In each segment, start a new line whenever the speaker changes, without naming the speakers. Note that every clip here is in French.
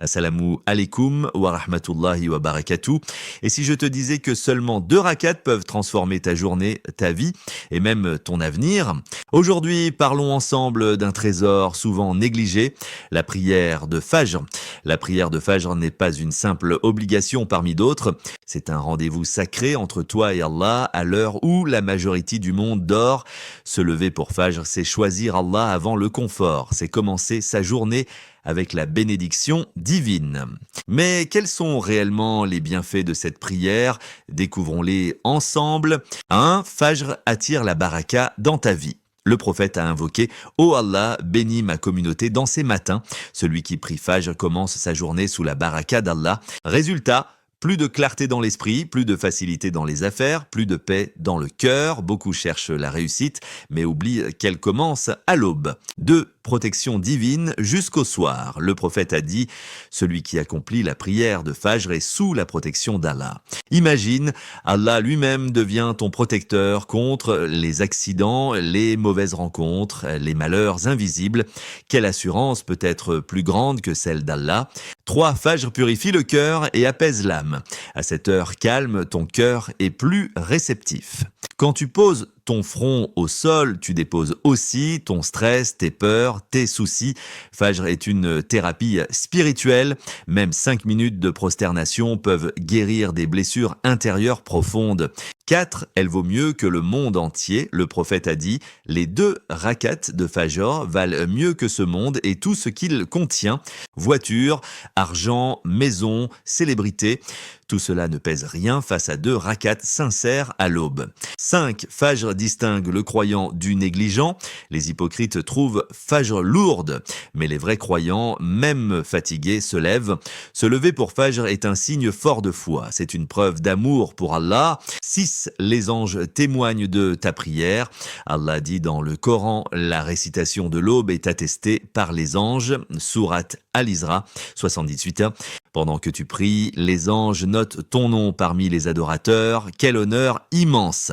Assalamu alaikum wa rahmatullahi wa barakatuh. Et si je te disais que seulement 2 rakats peuvent transformer ta journée, ta vie et même ton avenir? Aujourd'hui, parlons ensemble d'un trésor souvent négligé, la prière de Fajr. La prière de Fajr n'est pas une simple obligation parmi d'autres, c'est un rendez-vous sacré entre toi et Allah à l'heure où la majorité du monde dort. Se lever pour Fajr, c'est choisir Allah avant le confort, c'est commencer sa journée avec la bénédiction divine. Mais quels sont réellement les bienfaits de cette prière? Découvrons-les ensemble. 1. Fajr attire la baraka dans ta vie. Le prophète a invoqué « Ô Allah, bénis ma communauté dans ces matins ». Celui qui prie Fajr commence sa journée sous la baraka d'Allah. Résultat, plus de clarté dans l'esprit, plus de facilité dans les affaires, plus de paix dans le cœur. Beaucoup cherchent la réussite, mais oublient qu'elle commence à l'aube. 2. Protection divine jusqu'au soir. Le prophète a dit « Celui qui accomplit la prière de Fajr est sous la protection d'Allah ». Imagine, Allah lui-même devient ton protecteur contre les accidents, les mauvaises rencontres, les malheurs invisibles. Quelle assurance peut être plus grande que celle d'Allah? 3. Fajr purifie le cœur et apaise l'âme. À cette heure calme, ton cœur est plus réceptif. Quand tu poses ton front au sol, tu déposes aussi ton stress, tes peurs, tes soucis. Fajr est une thérapie spirituelle. Même 5 minutes de prosternation peuvent guérir des blessures intérieures profondes. 4. Elle vaut mieux que le monde entier. Le prophète a dit « Les 2 rakats de Fajr valent mieux que ce monde et tout ce qu'il contient. Voiture, argent, maison, célébrité. Tout cela ne pèse rien face à 2 rakats sincères à l'aube. » 5. Fajr distingue le croyant du négligent. Les hypocrites trouvent Fajr lourde, mais les vrais croyants, même fatigués, se lèvent. Se lever pour Fajr est un signe fort de foi. C'est une preuve d'amour pour Allah. 6. Les anges témoignent de ta prière. Allah dit dans le Coran, la récitation de l'aube est attestée par les anges. Sourate Al-Isra 78. Pendant que tu pries, les anges notent ton nom parmi les adorateurs. Quel honneur immense!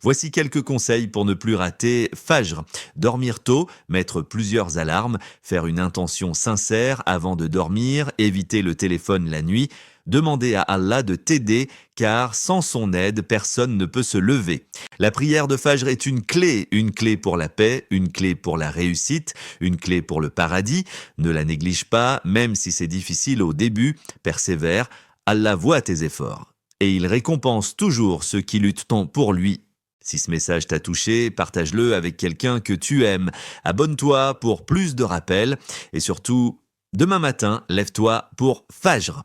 Voici quelques conseils pour ne plus rater Fajr. Dormir tôt, mettre plusieurs alarmes, faire une intention sincère avant de dormir, éviter le téléphone la nuit, demander à Allah de t'aider car sans son aide, personne ne peut se lever. La prière de Fajr est une clé pour la paix, une clé pour la réussite, une clé pour le paradis. Ne la néglige pas, même si c'est difficile au début, persévère, Allah voit tes efforts. Et il récompense toujours ceux qui luttent pour lui. Si ce message t'a touché, partage-le avec quelqu'un que tu aimes. Abonne-toi pour plus de rappels et surtout, demain matin, lève-toi pour Fajr.